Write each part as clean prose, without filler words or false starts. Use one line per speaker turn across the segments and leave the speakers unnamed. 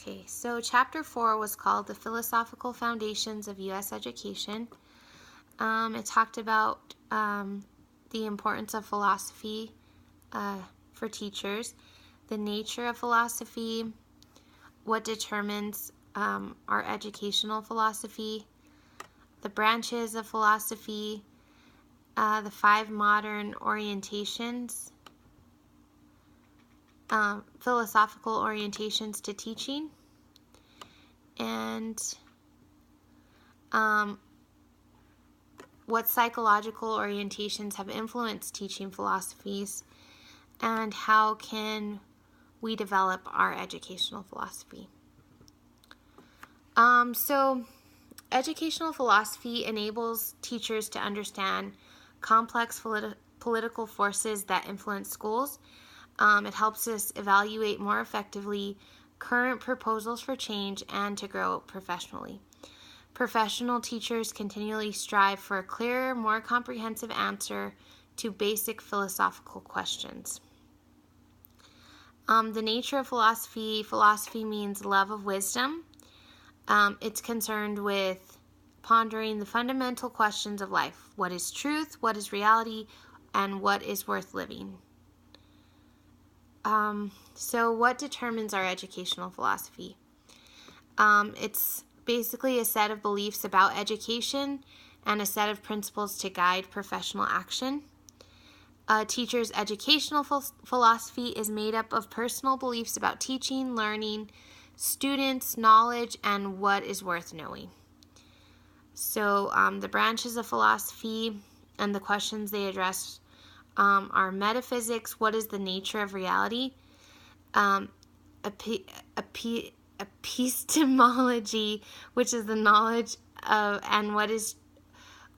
Okay, so Chapter 4 was called The Philosophical Foundations of U.S. Education. It talked about the importance of philosophy for teachers, the nature of philosophy, what determines our educational philosophy, the branches of philosophy, the 5 modern orientations, philosophical orientations to teaching, and what psychological orientations have influenced teaching philosophies, and how can we develop our educational philosophy. So educational philosophy enables teachers to understand complex political forces that influence schools. It helps us evaluate more effectively current proposals for change and to grow professionally. Professional teachers continually strive for a clearer, more comprehensive answer to basic philosophical questions. The nature of philosophy. Philosophy means love of wisdom. It's concerned with pondering the fundamental questions of life. What is truth? What is reality? And what is worth living? So what determines our educational philosophy? It's basically a set of beliefs about education and a set of principles to guide professional action. A teacher's educational philosophy is made up of personal beliefs about teaching, learning, students, knowledge, and what is worth knowing. So the branches of philosophy and the questions they address are metaphysics, what is the nature of reality, epistemology, which is the knowledge of, and what is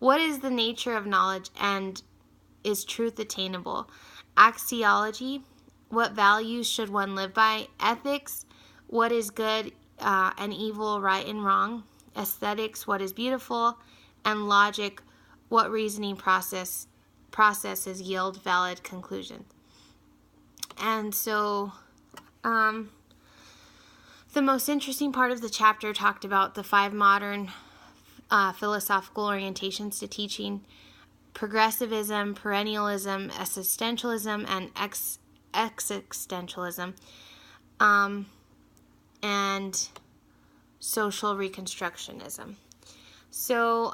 the nature of knowledge, and is truth attainable, axiology, what values should one live by, ethics, what is good and evil, right and wrong, aesthetics, what is beautiful, and logic, what reasoning processes yield valid conclusions. And so the most interesting part of the chapter talked about the 5 modern philosophical orientations to teaching: progressivism, perennialism, existentialism, and existentialism, and social reconstructionism. So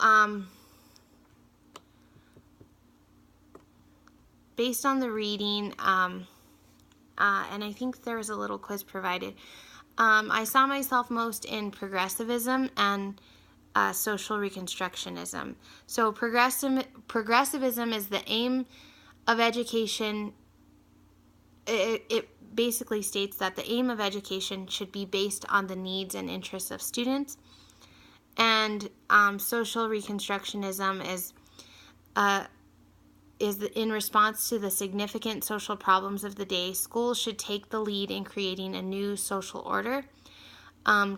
based on the reading, and I think there was a little quiz provided, I saw myself most in progressivism and social reconstructionism. So progressivism is the aim of education. It basically states that the aim of education should be based on the needs and interests of students. And social reconstructionism is in response to the significant social problems of the day. Schools should take the lead in creating a new social order.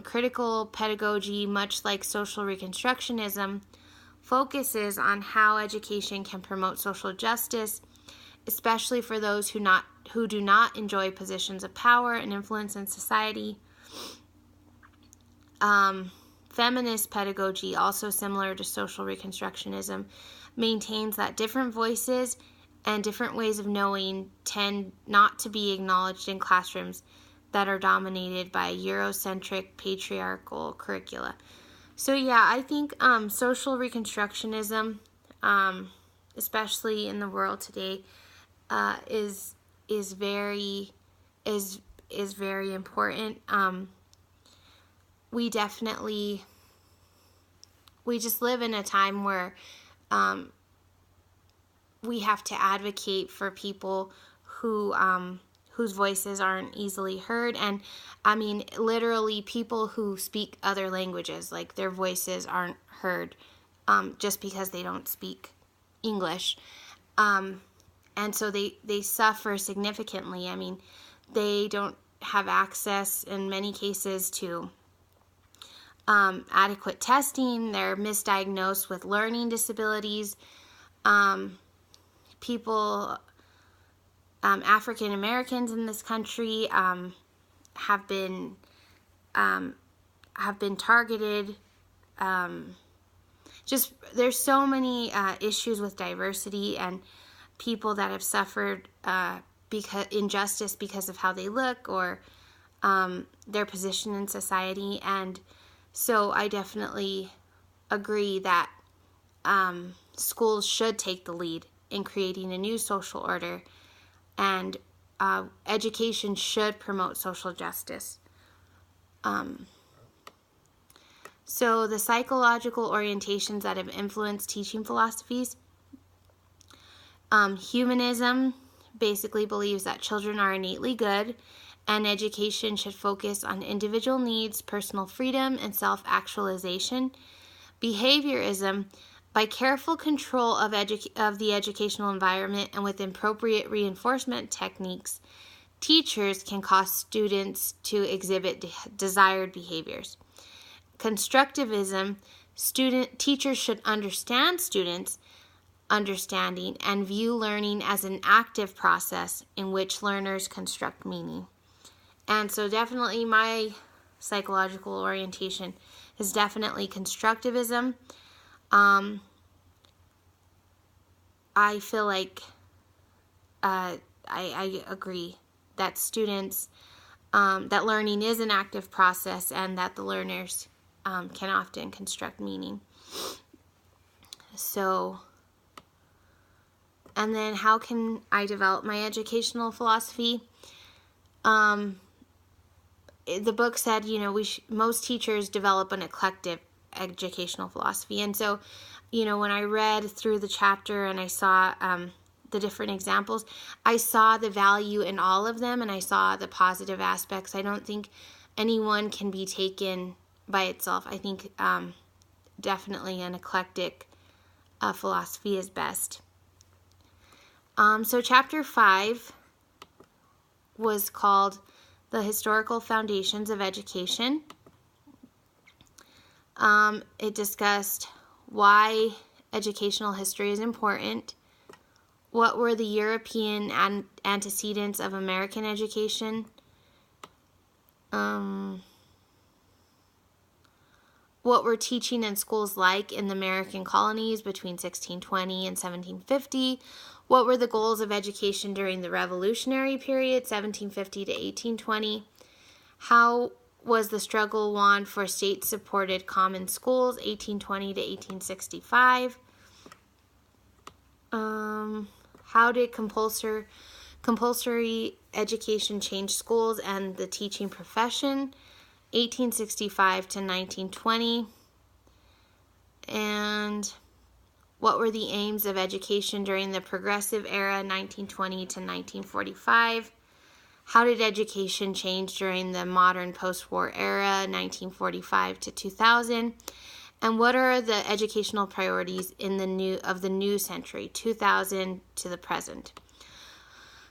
Critical pedagogy, much like social reconstructionism, focuses on how education can promote social justice, especially for those who do not enjoy positions of power and influence in society. Feminist pedagogy, also similar to social reconstructionism, maintains that different voices and different ways of knowing tend not to be acknowledged in classrooms that are dominated by Eurocentric patriarchal curricula. So yeah, I think social reconstructionism, especially in the world today, is very important. We just live in a time where we have to advocate for people whose voices aren't easily heard. And I mean, literally people who speak other languages, like their voices aren't heard just because they don't speak English. And so they suffer significantly. I mean, they don't have access in many cases to adequate testing. They're misdiagnosed with learning disabilities. People, African Americans in this country have been have been targeted. There's so many issues with diversity and people that have suffered injustice because of how they look or their position in society. And so I definitely agree that schools should take the lead in creating a new social order, and education should promote social justice. So the psychological orientations that have influenced teaching philosophies. Humanism basically believes that children are innately good, and education should focus on individual needs, personal freedom, and self-actualization. Behaviorism, by careful control of the educational environment and with appropriate reinforcement techniques, teachers can cause students to exhibit desired behaviors. Constructivism, teachers should understand students' understanding and view learning as an active process in which learners construct meaning. And so definitely my psychological orientation is definitely constructivism. I feel like I agree that students, that learning is an active process and that the learners can often construct meaning. So, and then how can I develop my educational philosophy? The book said, most teachers develop an eclectic educational philosophy. And so, when I read through the chapter and I saw the different examples, I saw the value in all of them and I saw the positive aspects. I don't think any one can be taken by itself. I think definitely an eclectic philosophy is best. So chapter 5 was called The Historical Foundations of Education. It discussed why educational history is important, what were the European antecedents of American education, what were teaching in schools like in the American colonies between 1620 and 1750, what were the goals of education during the Revolutionary period, 1750 to 1820, how was the struggle won for state-supported common schools, 1820 to 1865, how did compulsory education change schools and the teaching profession, 1865 to 1920, and what were the aims of education during the Progressive Era, 1920 to 1945, how did education change during the modern post-war era, 1945 to 2000, and what are the educational priorities in the new century, 2000 to the present.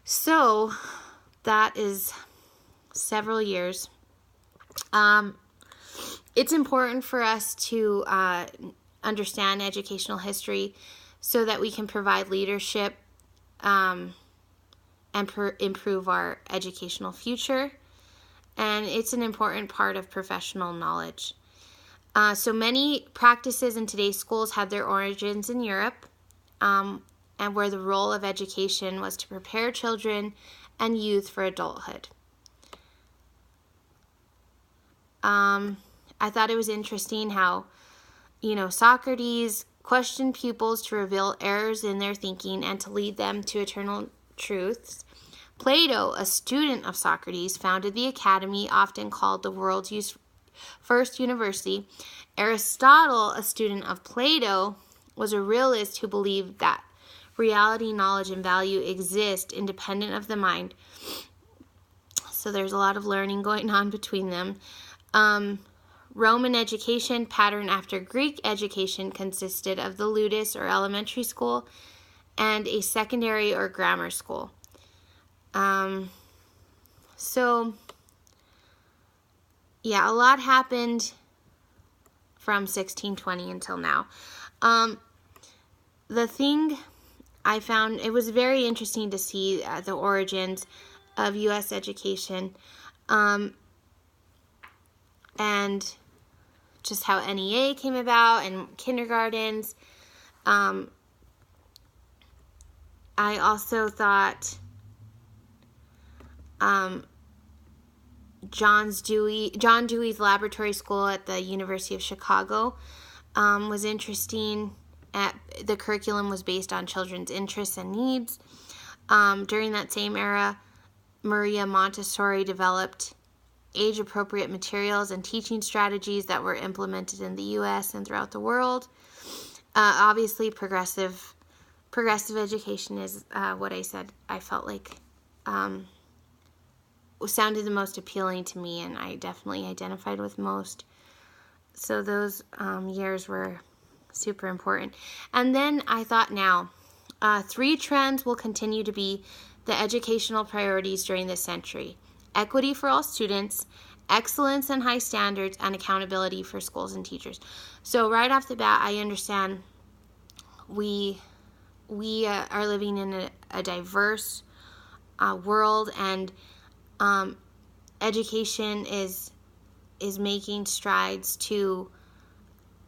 So that is several years. It's important for us to understand educational history so that we can provide leadership and improve our educational future. And it's an important part of professional knowledge. So many practices in today's schools had their origins in Europe, and where the role of education was to prepare children and youth for adulthood. I thought it was interesting how, Socrates questioned pupils to reveal errors in their thinking and to lead them to eternal truths. Plato, a student of Socrates, founded the academy, often called the world's first university. Aristotle, a student of Plato, was a realist who believed that reality, knowledge, and value exist independent of the mind. So there's a lot of learning going on between them. Roman education, patterned after Greek education, consisted of the ludus or elementary school and a secondary or grammar school. A lot happened from 1620 until now. The thing I found, it was very interesting to see the origins of U.S. education. and just how NEA came about and kindergartens. I also thought John Dewey's laboratory school at the University of Chicago was interesting. The curriculum was based on children's interests and needs. During that same era, Maria Montessori developed age-appropriate materials and teaching strategies that were implemented in the U.S. and throughout the world. Obviously, progressive education is what I said I felt like sounded the most appealing to me, and I definitely identified with most. So those years were super important. And then I thought, now, 3 trends will continue to be the educational priorities during this century: equity for all students, excellence and high standards, and accountability for schools and teachers. So right off the bat, I understand we are living in a diverse world, and education is making strides to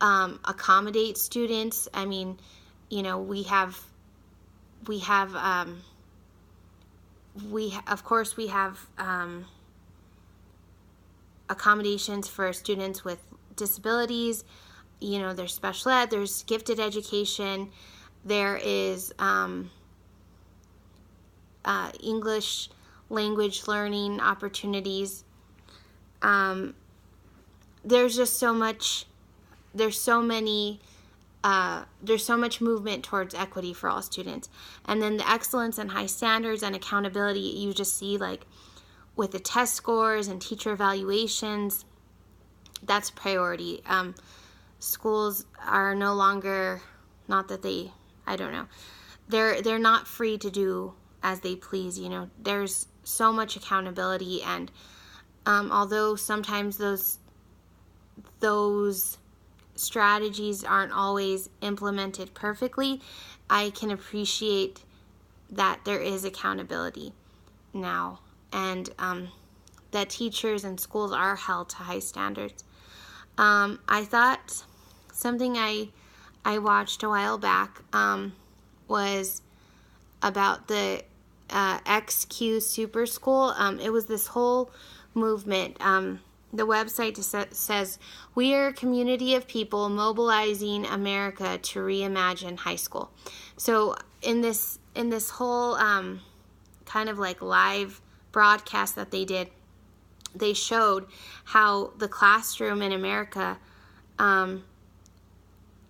accommodate students. I mean, we have accommodations for students with disabilities. There's special ed, there's gifted education, there is English language learning opportunities. There's just so much. There's so much movement towards equity for all students. And then the excellence and high standards and accountability, you just see like with the test scores and teacher evaluations, that's a priority. Schools are no longer, not that I don't know, they're not free to do as they please. There's so much accountability, and although sometimes those strategies aren't always implemented perfectly, I can appreciate that there is accountability now, and that teachers and schools are held to high standards. I thought something I watched a while back was about the XQ Super School. It was this whole movement. The website says, "We are a community of people mobilizing America to reimagine high school." So in this whole kind of like live broadcast that they did, they showed how the classroom in America,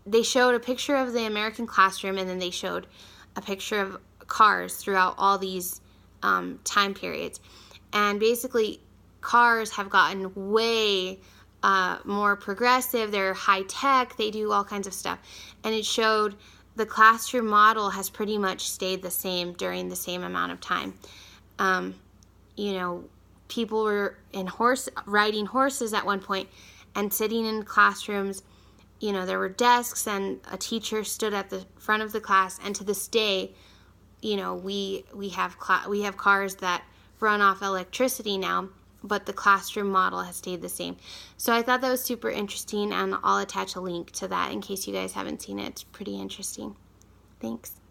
they showed a picture of the American classroom, and then they showed a picture of cars throughout all these time periods. And basically, cars have gotten way more progressive. They're high tech. They do all kinds of stuff. And it showed the classroom model has pretty much stayed the same during the same amount of time. People were riding horses at one point and sitting in classrooms. There were desks, and a teacher stood at the front of the class. And to this day, we have cars that run off electricity now, but the classroom model has stayed the same. So I thought that was super interesting, and I'll attach a link to that in case you guys haven't seen it. It's pretty interesting. Thanks.